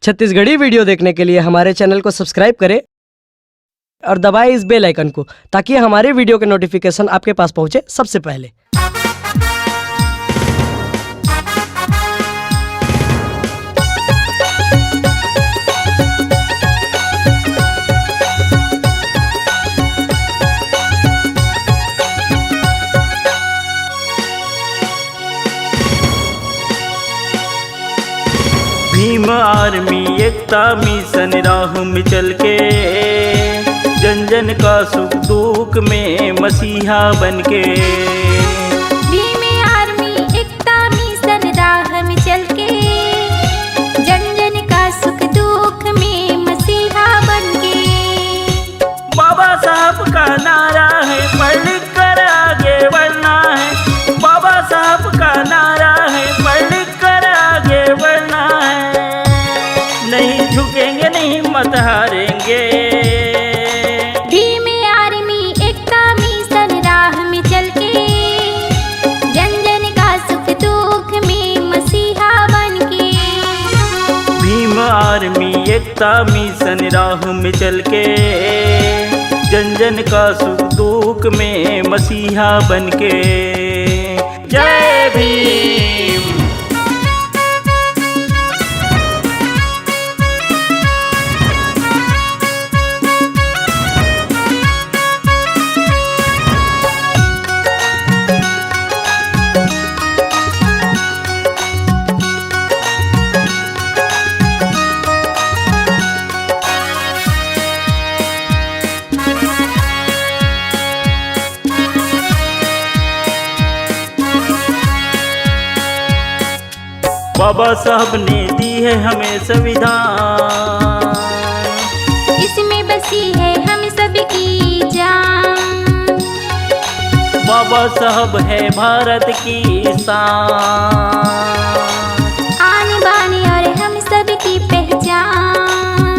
Chhattisgarhi video देखने के लिए हमारे चैनल को सब्सक्राइब करें और दबाएं इस बेल आइकन को ताकि हमारे वीडियो के नोटिफिकेशन आपके पास पहुंचे सबसे पहले। भीम आर्मी एकता मिशन राह में चल के जन जन का सुख दुख में मसीहा बन के। भीम आर्मी एकता मिशन राह में चल के जन जन का सुख दुख में मसीहा बन के। बाबा साहब का नारा है पढ़ लिख कर आगे बढ़ना है। बाबा साहब का नारा है पढ़ लिख कर आगे बढ़ना है। नहीं झुकेंगे नहीं मत हारेंगे। भीम आर्मी एकता मिशन राह में चल के जन जन का सुख दुख में मसीहा बन के। भीम आर्मी एकता मिशन राह में चल के जन जन का सुख दुख में मसीहा बन के। जय भीम। बाबा साहब ने दी है हमें संविधान, इसमें बसी है हम सबकी जान। बाबा साहब है भारत की शान, आन बान और हम सबकी पहचान।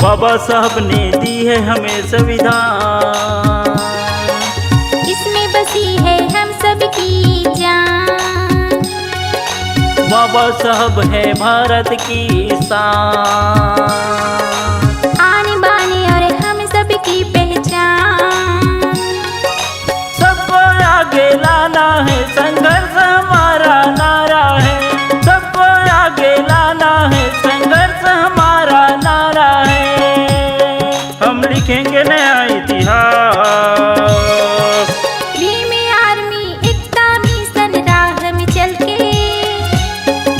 बाबा साहब ने दी है हमें संविधान, इसमें बसी है हम सबकी जान। बाबा साहब है भारत की शान, आन बान और हम सबकी पहचान। सबको आगे लाना है संघर्ष हमारा नारा है। सबको आगे लाना है संघर्ष हमारा नारा है। हम लिखेंगे नया इतिहास। भीम आर्मी एकता मिशन राह में चल के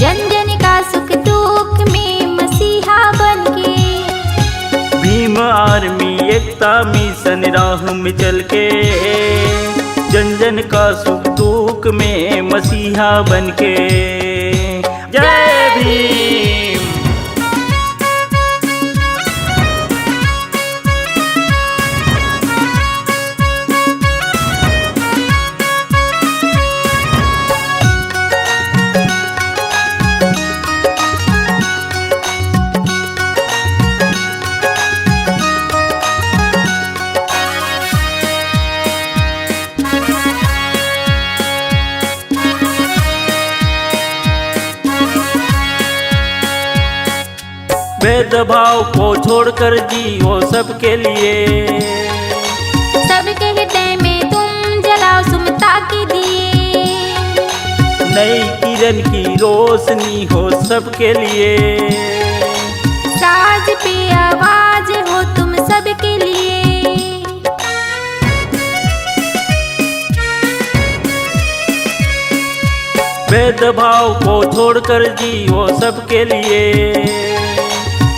जन जन का सुख दुख में मसीहा बन के। भीम आर्मी एकता मिशन राह में चल के जन जन का सुख दुख में मसीहा बन के। जय भीम। भेदभाव को छोड़कर जियो सबके लिए। सबके हृदय में तुम जलाओ सुमता के दिए। नई किरण की रोशनी हो सबके लिए। साज पे आवाज हो तुम सबके लिए। भेदभाव को छोड़कर जियो सबके लिए।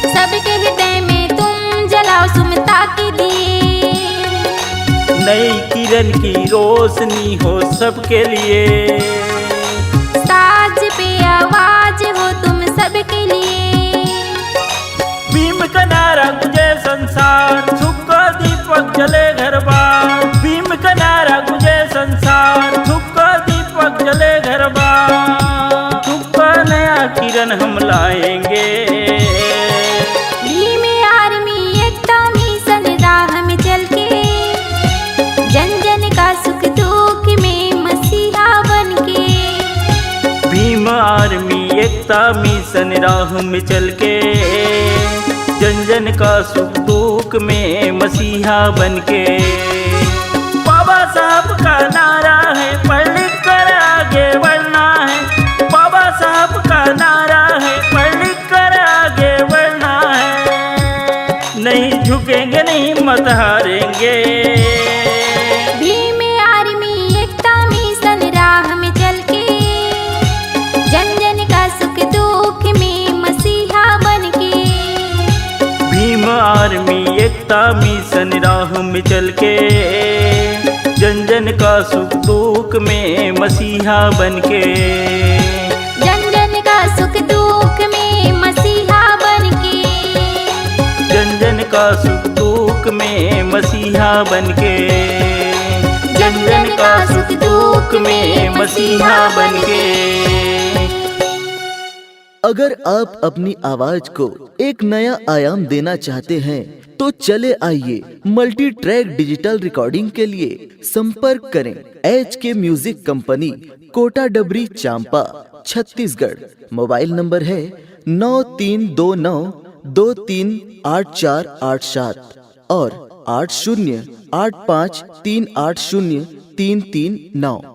सबके हृदय में तुम जलाओ सुमता के दिए। नई किरण की रोशनी हो सबके लिए। साज पे आवाज हो तुम सबके लिए। भीम का नारा गुजे संसार, सुख का दीपक जले घर बार। भीम का नारा गुजे संसार, सुख का दीपक जले घर बार। सुख का नया किरण हम लाएंगे। भीम आर्मी एकता मिशन राह में चल के जन जन का सुख दुख में मसीहा बन एकता मिशन राह में चल के, जन जन का सुख दुख में मसीहा बन के। बाबा साहब का नारा है, पढ़ लिख कर आगे बढ़ना है। बाबा साहब का नारा है, पढ़ लिख कर आगे बढ़ना है। नहीं झुकेंगे, नहीं मत हारेंगे। भीम आर्मी एकता मिशन राह में चल के, जन जन का सुख दुख में मसीहा बन के। भीम आर्मी एकता मिशन राह में चल के, जन जन का सुख दुख में मसीहा बन के। जन जन का सुख दुख में मसीहा बन के। जन जन का सुख दुख में मसीहा बन के। जन जन का सुख दुख में मसीहा बन के। अगर आप अपनी आवाज को एक नया आयाम देना चाहते हैं तो चले आइए मल्टी ट्रैक डिजिटल रिकॉर्डिंग के लिए संपर्क करें HK म्यूजिक कंपनी, कोटा डबरी, चांपा, छत्तीसगढ़। मोबाइल नंबर है 9329238487 और 8085380339।